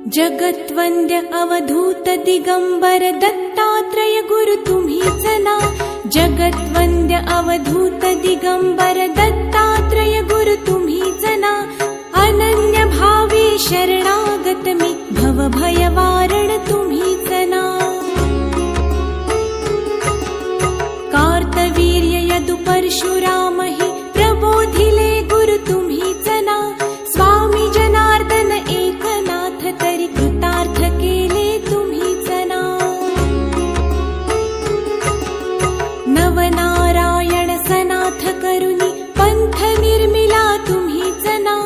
जगत्वंद्य अवधूत दिगंबर दत्तात्रय गुरु तुम्हीच ना. जगत्वंद्य अवधूत दिगंबर दत्तात्रय गुरु तुम्हीच ना. अनन्य भावे शरणागत मी भवभय वारण तुम्हीच ना. कार्तवीर्य यदु परशुराम हि प्रबोधिले गुरु तुम्हीच ना. स्वामी जनार्दन एकनाथ तरी कृतार्थ केले तुम्हीच ना. नवनारायण सनाथ करुणी पंथ निर्मिला तुम्हीच ना.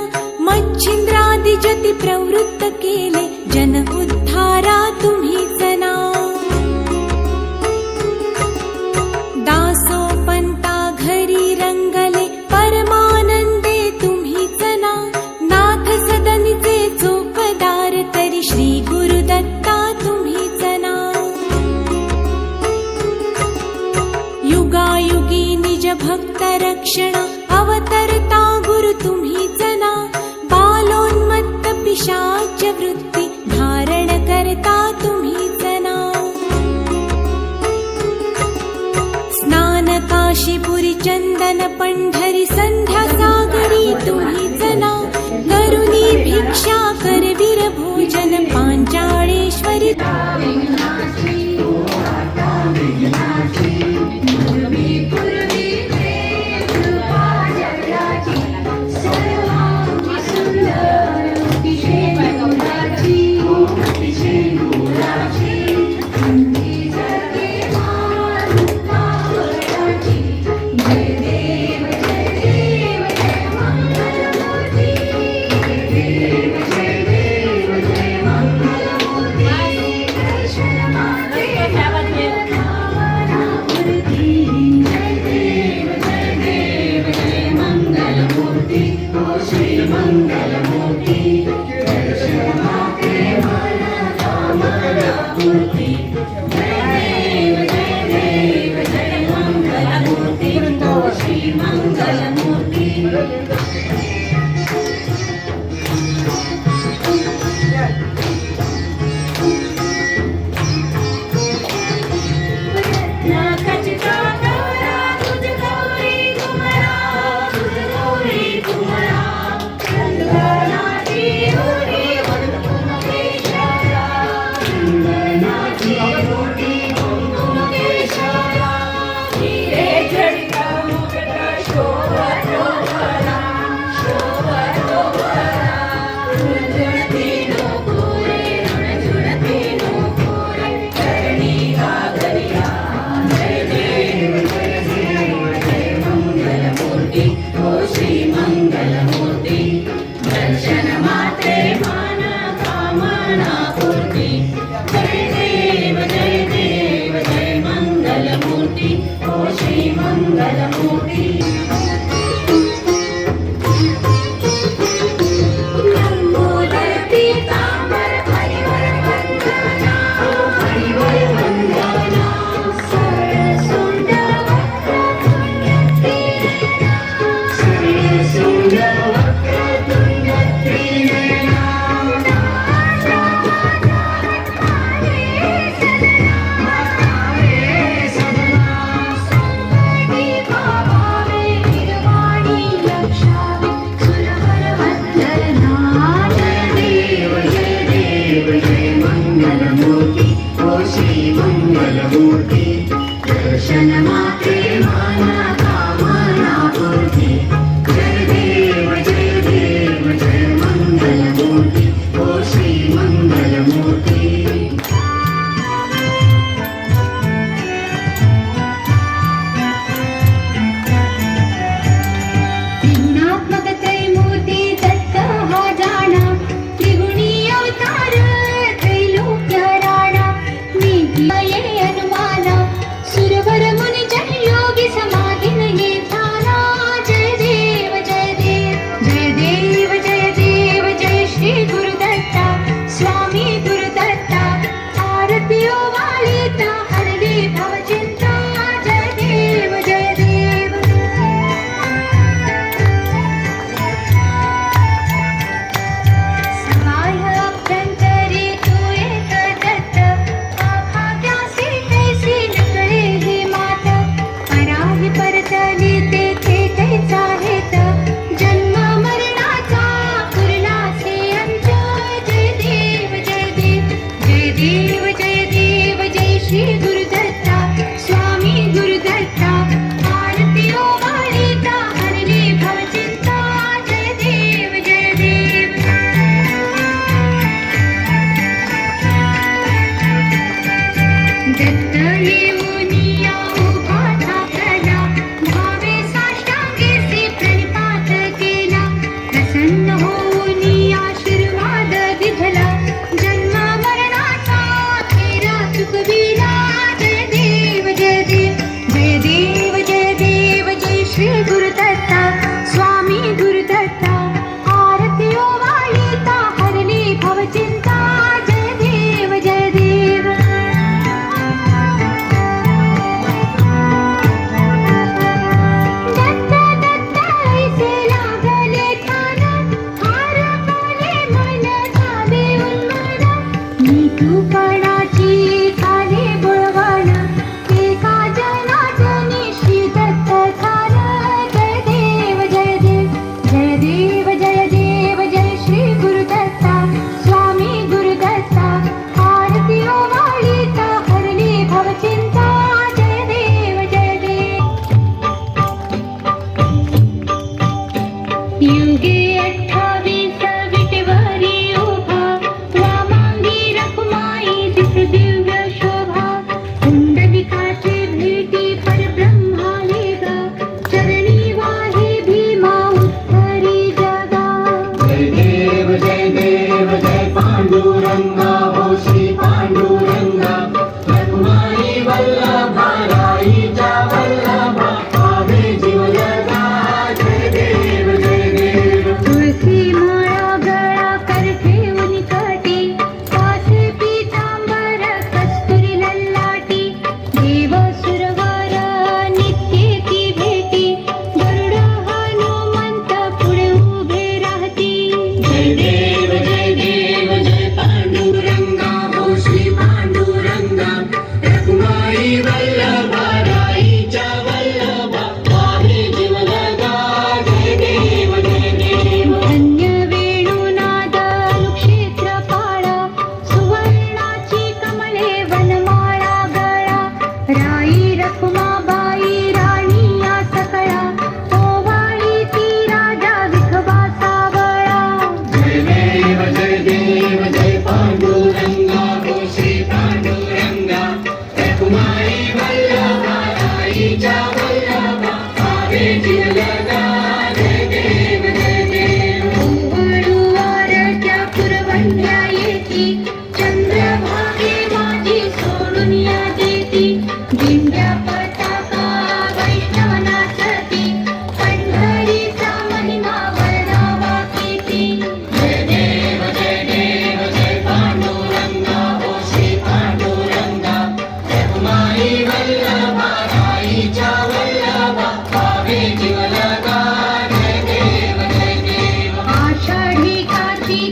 मच्छिंद्रादि जति प्रवृत्त केले जन उद्धारा तुम्हीच ना. दासो पंता घरी रंगले परमानंदे तुम्हीच ना. नाथ सदनीचे चोपदार तरी श्री गुरुदत्ता तुम्हीच ना. युगायुगी निज भक्त रक्षण अवतरता गुरु तुम्हीच ना. बालोन्मत्त पिशाच वृत्ती धारण करता तुम्हीच ना. स्नान काशीपुरी चंदन पंढरी संध्या सागरी तुम्हीच ना. करुणी भिक्षा करवीर भोजन पांचाळेश्वरी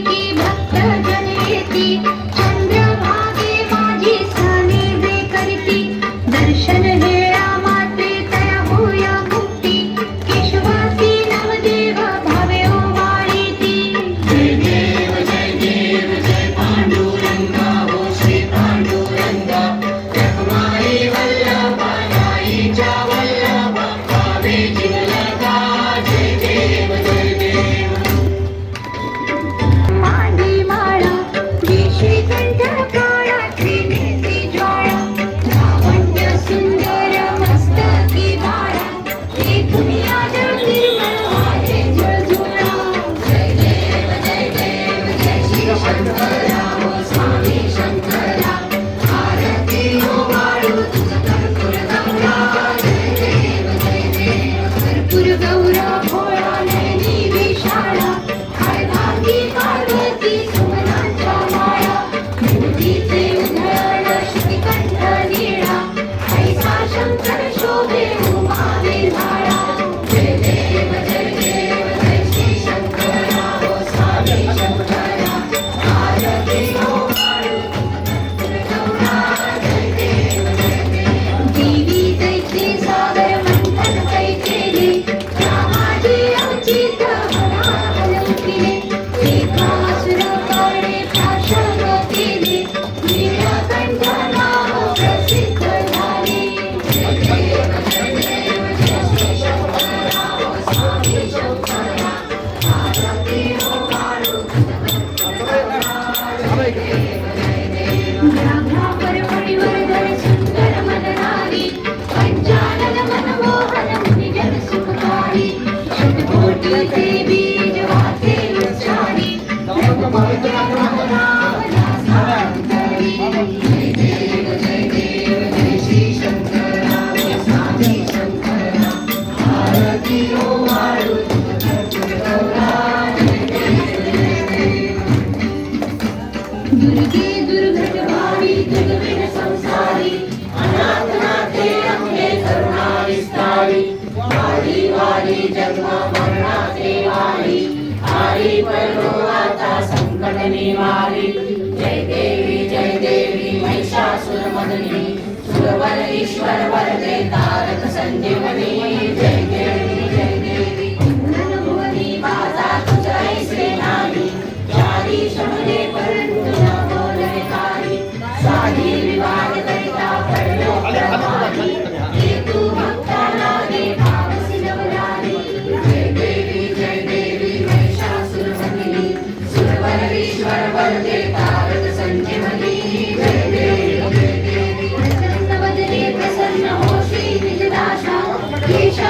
की भक्त जन येती चंद्रभागे माझी स्थाने जे करती दर्शन हेळा माते तया होया मुक्ती केशवासी नवदेव भावे ओवाळीती जय देव जय पांडुरंगा हो श्री पांडुरंगा रखमाई वल्लभा नाईच्या वल्लभा भावे जीवलगा जय देव जय देव मांडी माळा देशी कंठ काळा त्रिनेत्री ज्वाळा लावण्य सुंदर मस्तकी बाळा हे दुनिया जळ निर्मळ वाहे झुळझुळा जय देव जय श्री शंकरा हो स्वामी शंकरा आरती ओवाळू तुझ कर्पूर गौरा जय देव कर्पूर गौरा भोळा नयनी विशाळा खळगांगी पार्वती सुमनांच्या माळा मोतीचे उधळ श्रीकंठ नीळा ऐसा शंकर शोभे उमा वेधाळा जय देव जय श्री शंकरा हो स्वामी शंकरा आरती ओवाळू गौरा जय देव देवी दैत्य सागर मंथन कै केले रामाजी अवचित मना हलविले एकासुर कडे प्राशन केले नीलकंठ नाव प्रसिद्ध झाले जय देव जय श्री शंकरा हो स्वामी शंकरा आरती ओवाळू व्याघ्रा परवडीवर धर सुंदर मननारी पंचानन मनमोहन मुनिजन सुखकारी शतकोटी देवी जवाचे उच्चारी जय देव जय श्री शंकरा हो स्वामी शंकरा आरती ओवाळू गौरा दुर्गे दुर्घट वाणी दुर्विण संसारी अनाथ नाथे अंगे करुणा विस्तारी वारी वारी जन्म मरणाचे वारी आरी परो आता संकट निवारी जय देवी महिषासुर मदनी सुरवर ईश्वर वरदे तारक संजीवनी जय देवी भुवनी बाजा तुझा ऐसे नाही चारी शमने परंतु न बोलणे काही साधी विवाद करिता पडलो प्रमाणी हे तू भक्ताला दे भावसी नवरारी जय देवी महिषासुर मर्दिनी सुरवर ईश्वर वरदे तारक संजीवनी जय देवी प्रसन्न वदने प्रसन्न होशी निजदाशा केशव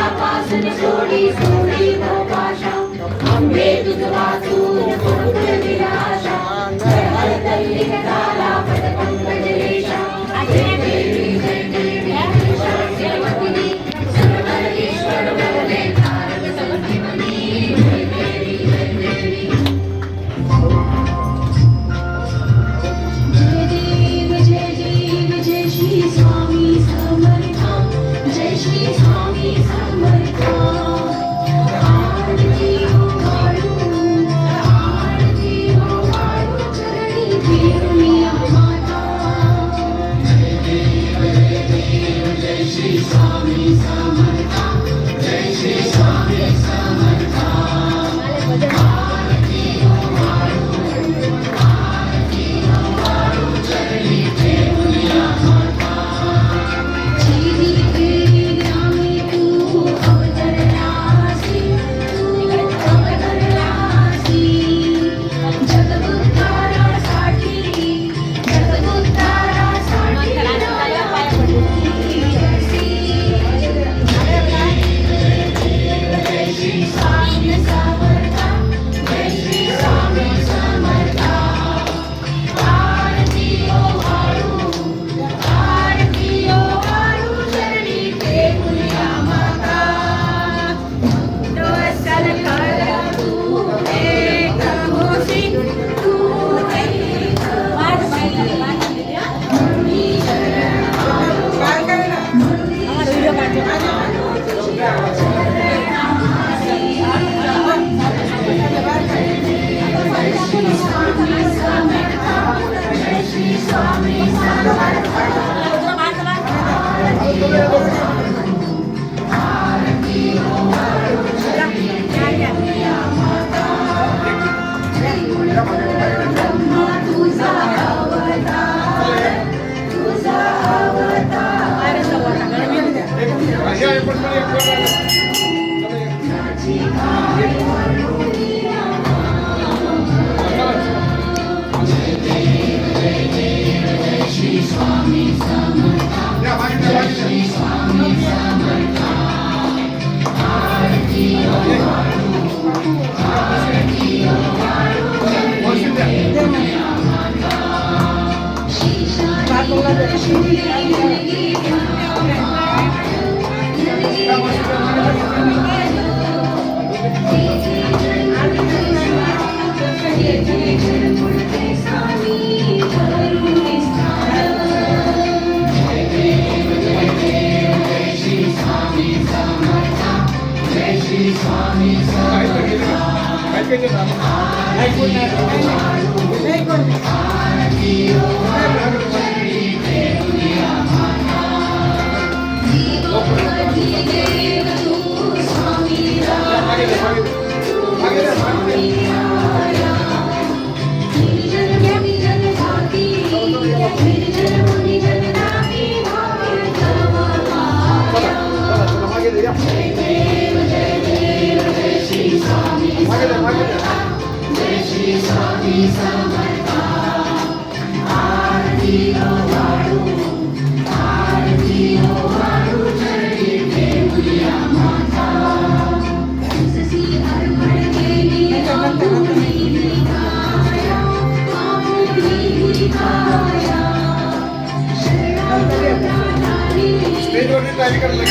स्टेजवरती तयारी करायला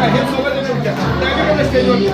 हे सोबत आहे तुमच्या तयारी करा स्टेजवरती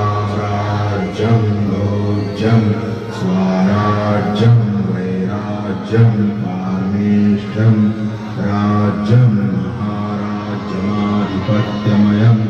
साम्राज्यं भोज्यं स्वराज्यं वैराज्यं कामेष्टं राज्यं महाराज्यमाधिपत्यमयम्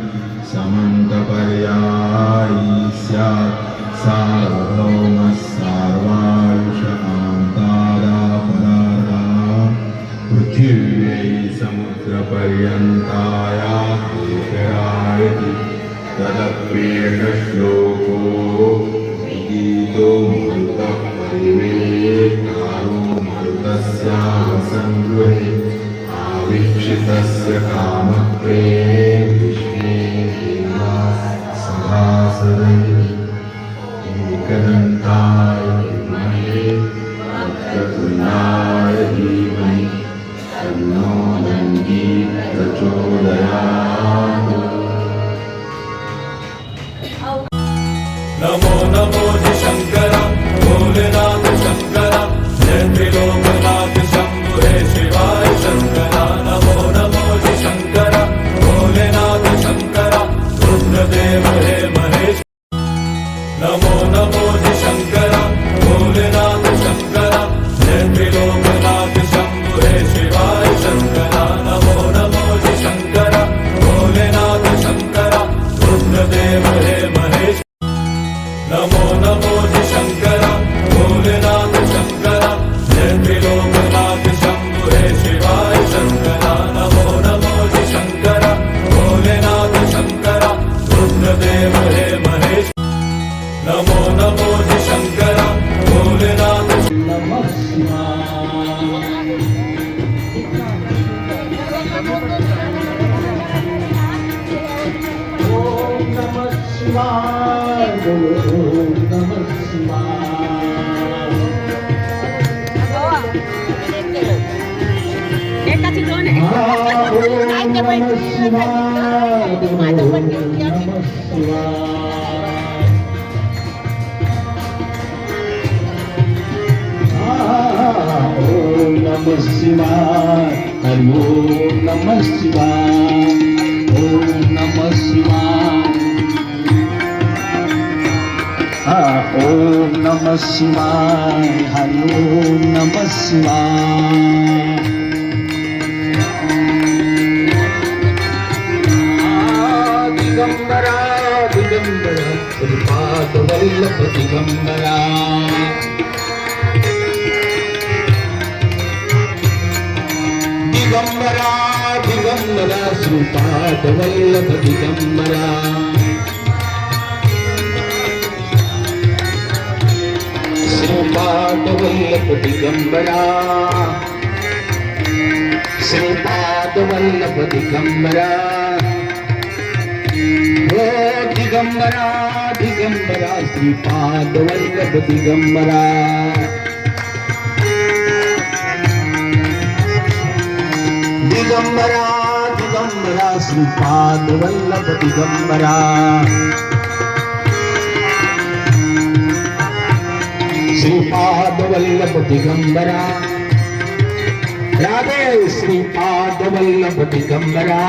ओम नमः शिवाय एकाची दोन आहे ओम नमः शिवाय ओम नमः शिवाय ओम नमः शिवाय हरि ओम नमः शिवाय ओम नमः शिवाय ओम नमः शिवाय हरि ओम नमः शिवाय दिगंबरा दिगंबरा श्रीपाद वल्लभ दिगंबरा दिगंबरा दिगंबरा श्रीपाद वल्लभ दिगंबरा श्रीपाद वल्लभ दिगंबरा श्रीपाद वल्लभ दिगंबरा ओ दिगंबरा दिगंबरा श्रीपाद वल्लभ दिगंबरा दिगंबरा दिगंबरा श्रीपाद वल्लभ दिगंबरा श्रीपाद वल्लभ दिगंबरा राधे श्रीपाद वल्लभ दिगंबरा